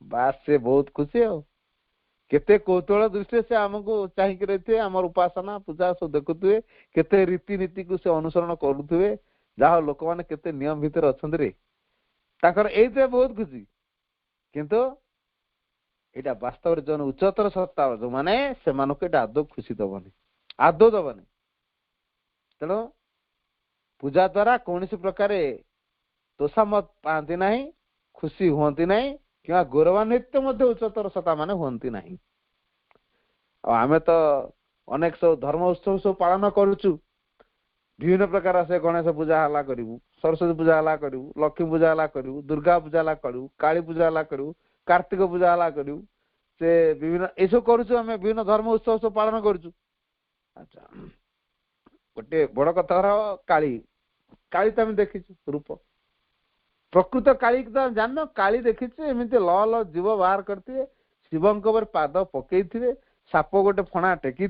बास से बहुत खुशी हो केते कौतूहल दृष्टि से आमको चाहिए रही आमर उपासना पूजा सब देखुए केते रीतिनीति को से अनुसरण करुवे जहाँ लोक मैंने केते नियम भितर अच्छा रे ताकर एते बहुत खुशी किंतु एटा वास्तव जन उच्चतर सत्ता जो माने से मानको एटा आदौ खुशी दबनी आदौ दबनी तेणु पूजा द्वारा कौन प्रकार तोषामत पाती ना खुशी हुंती ना कि गौरवान्वित उच्चतर सत्ता माने हुंती ना आम तो अनेक सब धर्म उत्सव सब पालन करुचु विभिन्न प्रकार से गणेश पूजा हला करू सरस्वती पूजा हला करू लक्ष्मी पूजा हला करू दुर्गा पूजा हला करू काली पूजा हला करू कार्तिक पूजा हला करू से विभिन्न ऐसा करुचु आम विभिन्न धर्म उत्सव सब पालन करुचु अच्छा गोटे बड़ कथा काली काली तो आम देखी रूप प्रकृत काली तो जान काली देखी एमती ल ल जीव बाहर करते शिवंर पाद पकई साप गोटे फणा टेकी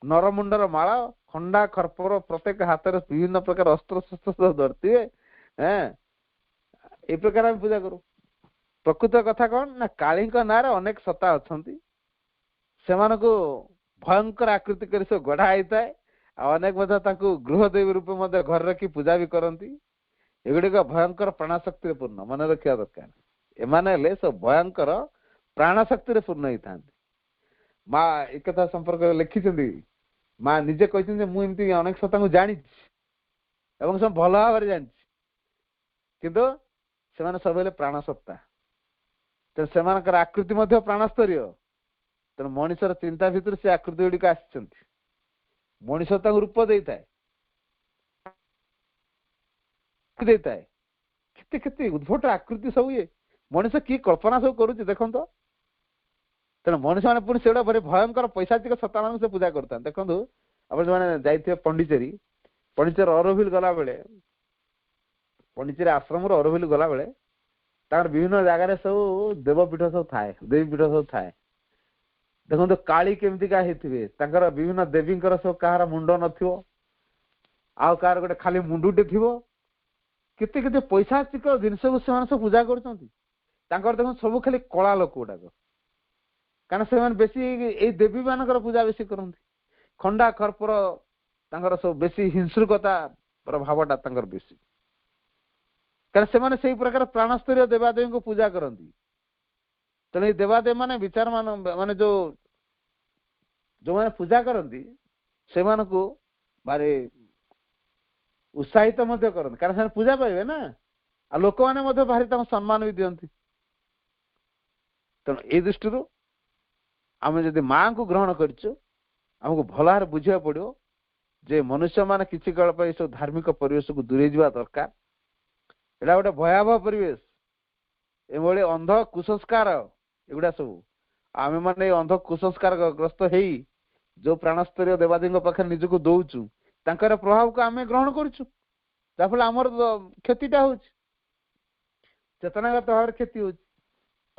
नरमुंडर माल खंडा खरपर प्रत्येक हाथ में विभिन्न प्रकार अस्त्र शस्त्र धरती ए प्रकार आम पूजा करूँ प्रकृत कथा कौन ना काली ना अनेक सत्ता अच्छा से भयंकर आकृति कर गढ़ा होता है अनेक गृहदेवी रूप घर रखी पूजा भी करती एगुड़िक भयंकर प्राणशक्ति पूर्ण मन रखा दरकार एमाने सब भयंकर प्राणशक्ति पूर्ण होता माँ एक कथा संपर्क लिखिं माँ निजे कहते मुझे अनेक सत्ता जानी सब भल भाव जानी किंतु से सब प्राण सत्ता तेणु से आकृति प्राणस्तरीय तेणु मनीषर चिंता भितर से आकृति गुड़िक आसी मनीष रूप देता है केते केते उद्भट आकृति सब ये मनीष कि कल्पना सब करुच्ची देखो तो तेणु मनीष मैंने पुणी से भारी भयंकर पैसाचिक सत्ता मान से पूजा करता देखो आप जो जाइए पंडिचेरी पंडिचेरी अरोभिल गला बेले पंडिचेरी आश्रम अरोभिल गला बेले विभिन्न जगार सब देवपीठ सब थाए देवीपीठ सब थाए देखो काली केमती होते विभिन्न देवी सब कहार मुंड नथिबो आउ कहार गोटे खाली मुंडुटे थी केते केते पैसाचिक जिनस को सब पूजा कर देखो सब खाली कला लोक गुड़ाक कारण से बेसी देवी मान पूजा बेसी करती खंडा खरपर सब बेसी हिंसुकता भावटा बेसी कारण से प्रकार प्राणस्तरीय देवादेवी को पूजा करती तेणु देवादेवी माने विचार माने जो मैंने पूजा करती से भारी उत्साहित करते कारण से पूजा पाइबे ना आ लोक मैंने भारी सम्मान भी दिखती तेणु ये दृष्टि आम जदि माँ को ग्रहण करमको भल भाव बुझा पड़ो जे मनुष्य मान किसी काल पर सब धार्मिक परिवेश को दूरे जावा दरकार एटा गोटे भयावह परिवेश एभली अंध कुसंस्कार एगुड़ा सब आम मैंने अंध कुसंस्कार ग्रस्त हो जो प्राणस्तरीय देवादी पाखे निजक दौचु तांकर प्रभाव को आम ग्रहण करुचु जाफल आमर क्षतिटा हो चेतनागत भाव क्षति हो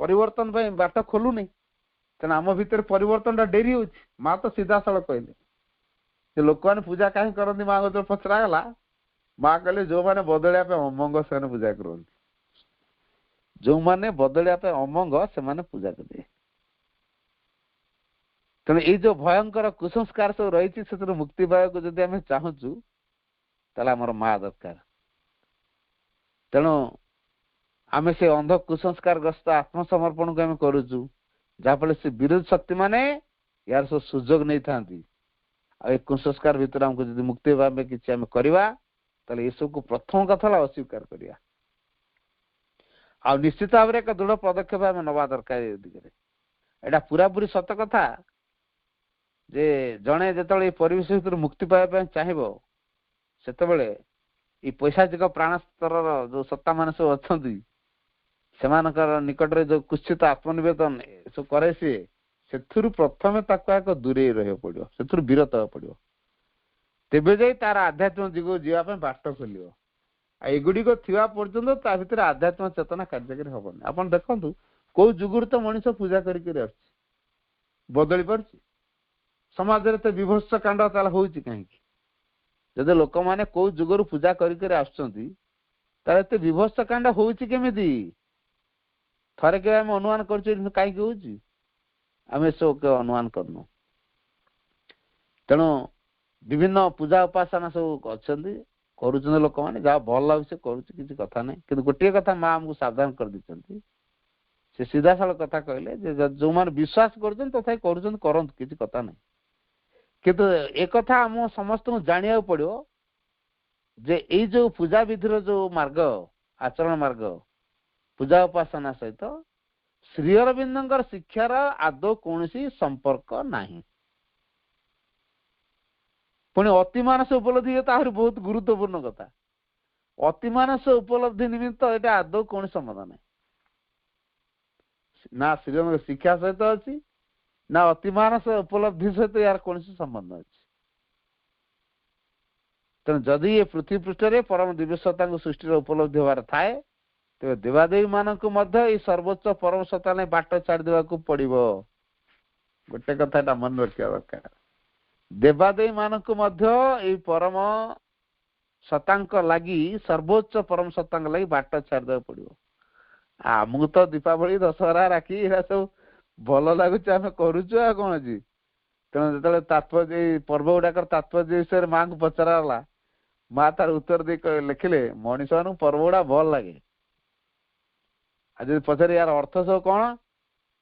परिवर्तन बाट खोलु नहीं तेना आम भितर परिवर्तन डेरी हो माँ तो सीधा साल कहले लोक मैंने पूजा कहीं करती माँ को पचरागला माँ कहले जो मैंने बदलिया अमंग से पूजा करती जो मैंने बदलिया अमंग से पूजा करेंगे तेणु ये जो भयंकर कुसंस्कार सब रही से मुक्ति पाइबा जदि आम चाहूँ आमर माँ दरकार तेणु आम से अंध कुसंस्कार ग्रस्त आत्मसमर्पण को आम करुचु जहाँफल से विरोध शक्ति माने यार सब सुजोग नहीं था कुसंस्कार भितर आमको जब मुक्ति पाइबा किसी आम करवा ये सब को प्रथम कथा अस्वीकार करिया आ निश्चित भाव में एक दृढ़ पदक्षेप आम नवा दरकार दिगरे एटा पूरा पूरी सत कथा जे जड़े जो परिवेश भर मुक्ति पाइबा चाहिए से पैसाचिक प्राण स्तर जो सत्ता मान सब अच्छा सेमानकर निकट रे जो कुश्चित आत्मनिवेदन सब करे से प्रथमे ताको दूरे रह पड़ो से विरत हो पड़ो तेबे जाई तार आध्यात्म जीव जीवाई बाट खोल एगुड़िक थिबा पर्यंत ता भितर आध्यात्म चेतना कार्यकारी हबनी आपण देखंतु को जुगुर तो मनुष्य पूजा करी बदली पार्छ समाज रे तो विभत्स कांड ताला होउची कहीं जदि लोक माने को जुगर पूजा करी आछंती तार एते विभत्स कांड होउची केमिति थरे के हम अनुमान करछु काई के होउची आमे सब के अनुमान करनु तेणु विभिन्न पूजा उपासना सब अच्छी करुछन लोक माने जा भल लाग से करूछ किसी कथा नहीं किंतु गोटे कथा मां हमको सावधान कर दिछंती से सीधा साल कथा कहले जे जो मान विश्वास करछन तथाई करूछन करंत किसी कथा नहीं किंतु एक कथा हम समस्त को जानिया पड़ो जे ए जो पूजा विधिर जो मार्ग आचरण मार्ग पूजा उपासना सहित श्री अरविंदर शिक्षार आदौ कौन संपर्क नहीं पुणी अतिमानस उपलब्धि बहुत गुरुत्वपूर्ण कथा अतिमानस उपलब्धि निमित्त यहाँ आदौ कौन संबंध नहीं ना श्री शिक्षा सहित अच्छी ना अतिमानस उपलब्धि सहित यार कौन संबंध अच्छी तेणु जदि ये पृथ्वी पृष्ठ परम दिव्य सत्ता सृष्टि उपलब्धि होवार थाए तेज देवादेवी मानक सर्वोच्च परम सत्ता ने बाट छाड़देवा पड़ो गोटे कथा मन रखा दरकार देवादेवी मानक परम सत्ता लगी सर्वोच्च परम सत्ता लगी बाट छाड़देवा पड़ो आमको तो दीपावली दशहरा राखी सब भल लगुच आम करुचु आ कौन अच्छी तेणु जो तात्पर्य पर्व गुड़ाक तात्पर्य विषय माँ को पचरा माँ तार उत्तर दे लिखिले मनीष मान पर्व गुड़ा भल लगे आज पचारे यार अर्थ सब कौन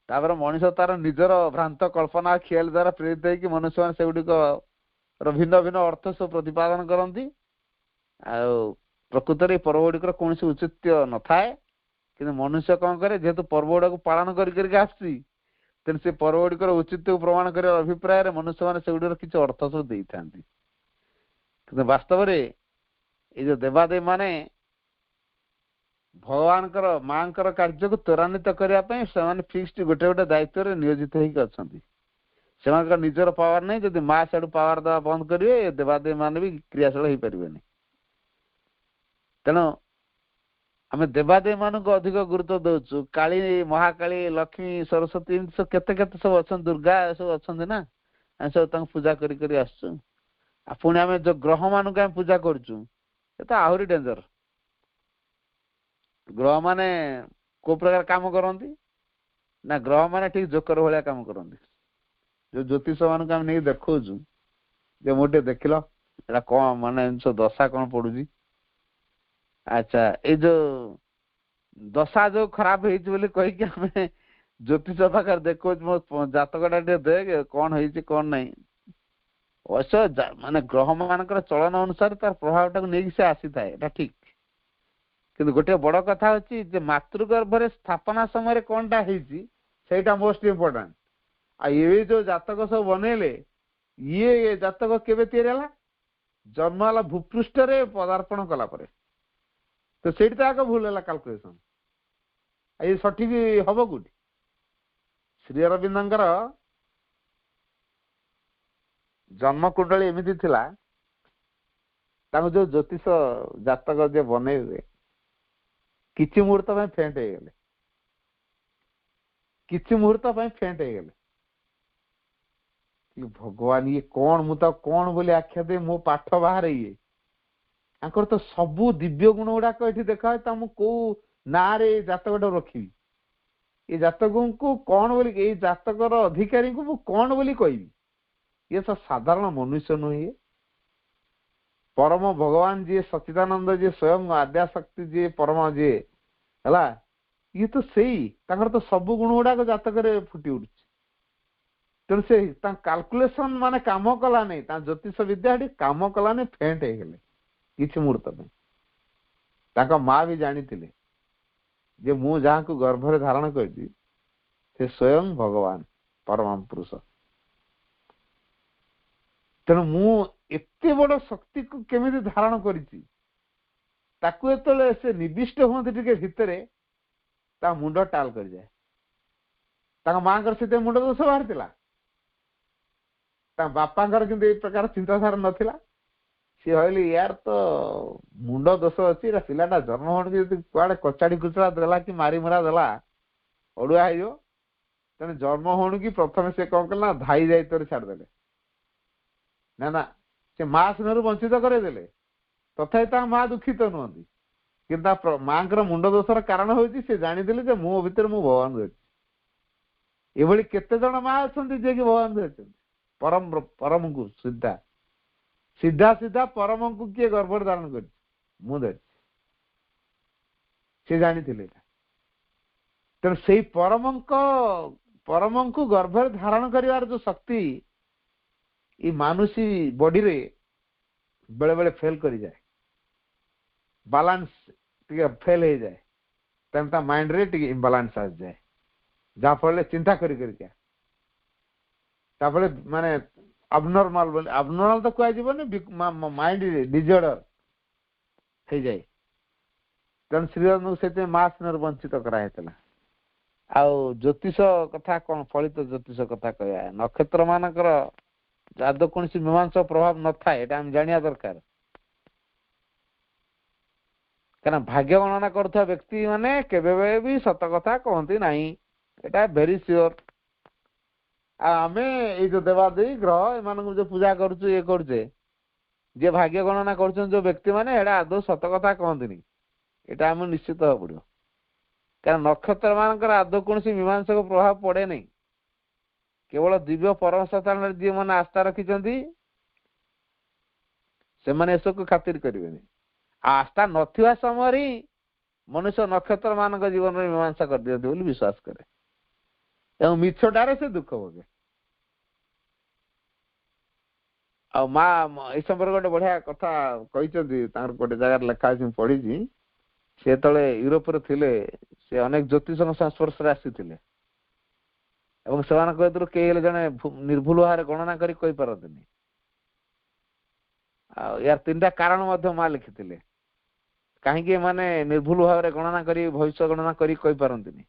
तापर मनीष तार निजर भ्रांत कल्पना खियाल द्वारा प्रेरित होगी मनुष्य मैंने से गुड़िक भिन्न भिन्न अर्थ सब प्रतिपादन करती प्रकृत में पर्व गुड़िक कौन औचित्य न थाए कि मनुष्य कौन करे जेहेतु पर्व गुड़ा पालन करके तेन से पर्व गुड़िक औचित्य प्रमाण कर अभिप्राय मनुष्य मैंने से गुड़ किसी अर्थ सब दे था वास्तव ये जो देवादेवी माने भगवान माँ कार्य को त्वरान्वित करने फिक्स्ड गोटे गोटे दायित्व नियोजित होकर निजर पावर नहीं जब माँ से पावर दवा बंद करेंगे देवादेवी मान भी क्रियाशील हो पारे तेणु आम देवादेवी मान को अधिक गुरुत्व दौचु काली महाकाली लक्ष्मी सरस्वती सब केते केते सब अच्छा दुर्गा सब अच्छा ना आम सब पूजा करी आसचु पुणी आम जो ग्रह मान को पूजा करुचु तो आहरी डेंजर ग्रह माने को प्रकार काम करती ना ग्रह माने ठीक जोकर भाया काम करती जो ज्योतिष मान को नहीं देखु जे मोटे देखिल एटा कौन माने दशा कौन पड़ुची अच्छा ये जो दशा जो खराब हो कहीकि आम ज्योतिष पाखे देखो मो जातकटा देख कौन हो कौन नहीं अवश्य माने ग्रह मान चलन अनुसार तार प्रभाव टाक नहीं से आसी था ठीक किंतु गोटे बड़ कथा अच्छी मातृगर्भ स्थापना समय कौनटा होता मोस्ट इम्पोर्टाट ये जो जातक सब बनइले ये जातक केवे तैयारी जन्म भूपृष्ठ पदार्पण कला तो से भूल है काल्कुलेसन ये सठिक हम कौटी श्री अरविंदर जन्म कुंडली एमती थिला जो ज्योतिष जातक जे बनइबे किछि मुहूर्त फेंट हो गले किछि मुहूर्त फेंट हो गले भगवान ये कौन मु कौन बोली आख्या दे मो पाठ बाहर ये आंकर तो सबू दिव्य गुण गुड़ाक ये देखा कौ ना रे जातक रखी ये जातक को कौन बोली ये जातकर अधिकारी को मु कौन बोली कहबी ये तो साधारण मनुष्य नुहे परम भगवान जी सच्चिदानंद जी स्वयं आद्याशक्ति जी परम जी है ये तो सही तो सबु गुण गुड़ाक जातक फुटी उठुच तेणु से काल्कुलेसन माने काम कला नहीं ज्योतिष विद्या काम कला नहीं फेंट हो गले किसी मुहूर्त माँ भी जानी जे मु जहाँ को गर्भ धारण कर स्वयं भगवान परम पुरुष तेणु मु एते बड़ शक्ति को केमिति धारण करिछि ताकु एतले से निविष्ट होते भितर ता मुंड टाल कर जाए माँ से मुंड दोष बाहर बापा कि प्रकार चिंताधारा नाला सी भाई यार तो मुंड दोष अच्छी पिलाटा जन्म होने कुआड़े कचाड़ी कुचड़ा देला कि मारी मुरा देला अड़ुआ हो तेने जन्म होने की प्रथम से कौन कला धाई दायित्व छाड़देले ना ना से माँ स्नेह वंचित करदेले तथा माँ दुखित नुहति कि माँ मुंड दोषर कारण हूँ से जानीदे मो भर मु भगवान ये केते जन माँ अच्छा जे कि भगवान अच्छे परम परम को सीधा सीधा सीधा परम को किए गर्भ धारण कर जानी तेणु से परम को गर्भ धारण कर जो शक्ति ये मानुषी बॉडी रे बेले बेले फेल कर जाए बैलेंस फेल हो जाए तेना माइंड रे टी इम्बालांस आ जाए जहाँ फल चिंता कर माने अबनॉर्मल अबनॉर्मल तो कह माइंड डिजॉर्डर हो जाए तेणु श्रीराम से माँ स्नेह वंचित कराई आउ ज्योतिष कथा कौन फलित ज्योतिष कथा कह नक्षत्र मानकर आदौ कौन मीमांसा प्रभाव न था यहाँ जाना दरकार क्या भाग्य गणना करुवा व्यक्ति माने केबे भी सत कथा कहती नहीं एटा वेरी श्योर आमे ये जो देवादेवी ग्रह एम जो पूजा करुचु ये करुचे जे भाग्य गणना कर जो व्यक्ति माने एटा आदौ सत कथा कहती एटा आम निश्चित हो पड़ो क्या नक्षत्र मानकर आदौ कौन मीमांसक प्रभाव पड़े नहीं केवल दिव्य परम स्थान जी मैंने आस्था रखिंट से सबको खातिर करें आस्था नथिबा समय ही मनुष्य नक्षत्र मान जीवन में मीमांसा कर दियंती बोली विश्वास करे एवं मिछटारे से दुख भोगे आ माँ इस संपर्क गोटे बढ़िया कथा कही गोटे जगार लेखा पढ़ी सी तले यूरोप थे से अनेक ज्योतिष संस्पर्श आसी कई जड़े निर्भुल भाव गणना करें यार तीन कारण माँ लिखी कहीं माने निर्भुल भाव गणना कर भविष्य गणना करती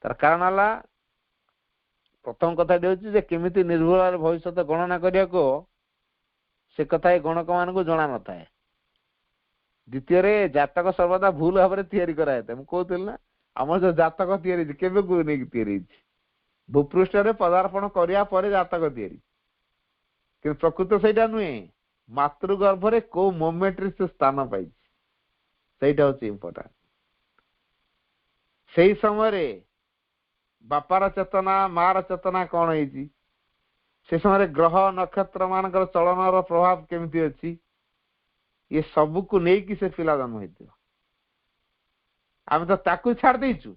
तार कारण है प्रथम कथा हूँ केमी निर्भुल भाव भविष्य गणना करने को से कथा गणक मान जना न था द्वितीय जातक सर्वदा भूल भाव में कराए मुझे ना आम जो जातक या भूपृष्ठ पदार्पण करने जातक या प्रकृत से नुहे मातृगर्भ रे को मोमेंट रे से स्थान पाई सेटा हूँ इम्पोर्टाट से समय बापार चेतना मार चेतना कौन है से समय ग्रह नक्षत्र मान चलन प्रभाव केमती अच्छी ये सबू को लेकिन से पिला जन्म हो आम तो ताकू छाड़ देचु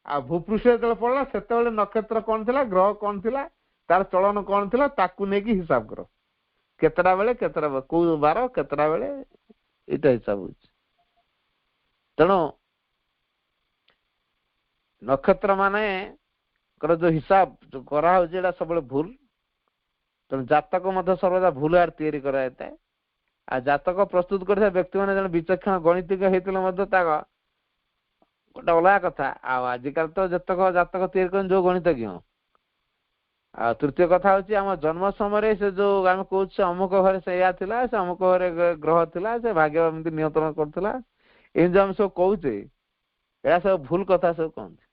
आ भूपृष्ठ जो पड़ा से नक्षत्र कौन थी ग्रह कौन थी तार चलन कौन थी ताकू लेकिन हिसाब कर केतटा बेले केतटा को बार केतटा बेले इटा हिसाब हो तेणु नक्षत्र माने जो हिसाब जो करा सब भूल तेणु जातक सर्वदा भूल आर तैयारी कराए आ जातक प्रस्तुत कर व्यक्ति मैंने जन विचक्षण गणितिक होते गोटे अलग कथा आजिकल तो जतक जातक तैयारी कर जो गणितज्ञ आ तृतीय कथा हूँ आम जन्म समय से जो आम कहे अमुक घर से या से अमुक घर ग्रह थिला से भाग्य नियंत्रण करथिला इन जो आम सब कहे या सब भूल कथा सब कहते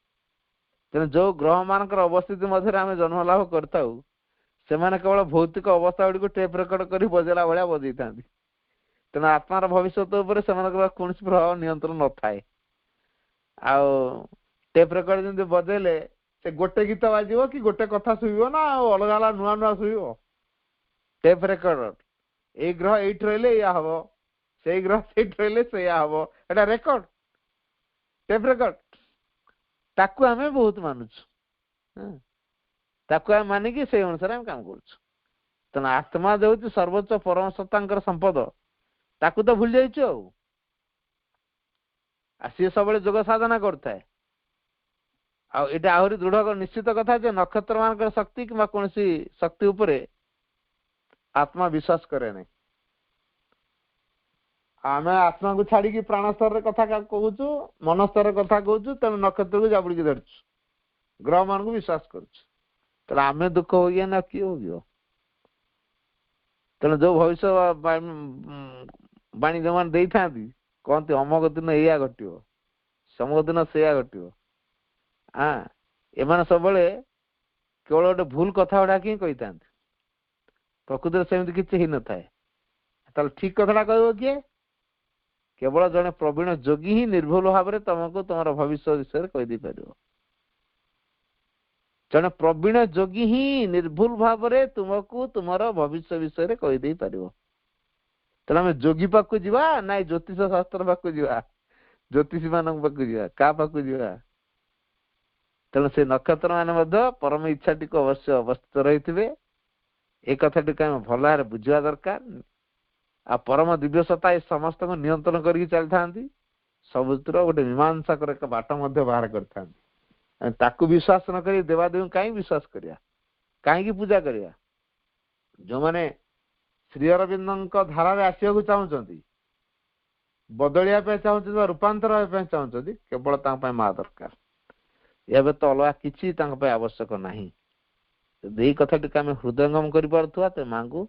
तेना जो ग्रह मानकर अवस्थिति मध्य आम जन्म लाभ करता से केवल भौतिक अवस्था गुड़ी टेप रेकर्ड कर बजेला भाया बजे था तेना आत्मार भविष्य कौन प्रभाव नियंत्रण न थाए टेप रेकर्ड जमी बजेले से गोटे गीत बाजो कि गोटे कथा शुभ ना अलग अलग नुआ नुआ शुभ टेप रेकर्ड ए ग्रह ये रही या हम से ग्रह से रही से हम एटा रेकर्ड टेप रेकर्ड ताकू आम बहुत मानुचु ताकू आम मानिकी से अनुसार आम काम करुचु तेना आत्मा जो सर्वोच्च परम सत्ता संपद ताकू तो भूल जाइए सी सब जोग साधना करता आहरी दृढ़ निश्चित कथा नक्षत्र मान शक्ति कि कौन शक्ति उपरे आत्मा विश्वास करे नहीं आम आत्मा को छाड़ी प्राण स्तर कथा कहूचु मन स्तर कथा कहूचु तेणु नक्षत्र को जाबुड़ी धरचु ग्रह मान को विश्वास करुचु आम दुख हो गया ना किए हो गया तेणु जो भविष्य बाणी जो मैंने था कहते अमक दिन या घट समक दिन से घट हाँ एम सब केवल गोटे भूल कथा गुड़ा ही कही था प्रकृति सेमती किसी ही न था ठीक कथा कह किए केवल जड़े प्रवीण जोगी ही निर्भुल भाव में तुमको तुम भविष्य विषय कहीदे पार जड़े प्रवीण जोगी ही निर्भुल भाव में तुमको तुम भविष्य विषय कहीदे पार तेना आम जोगी पाक जा ना ज्योतिष शास्त्र पाक जा ज्योतिषी मान पाक जा क्या पाक जा तेणु से नक्षत्र मान परम इच्छा टी अवश्य अवस्थित रही ए कथा टी आम भल भाव बुझा दरकार आ परम दिव्य सत्ता समस्त को नियंत्रण करके चली था सबुतर गोटे मीमांसा एक बाट बाहर कर विश्वास न कर देवादेव कहीं विश्वास करिया कहीं पूजा करिया जो माने श्री अरविंद धारा आसवाक चाहते बदलिया चाहते रूपांतर चाहते केवल माँ दरकार या तो अलग किसी आवश्यक नहीं यही कथा टी आम हृदयंगम कर माँ को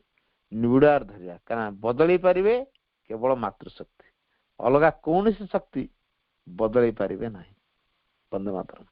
निबुड़ार धरिया कारण बदल पारे केवल मातृशक्ति अलग कौन सी शक्ति बदल पारे ना। वंदे मातरम।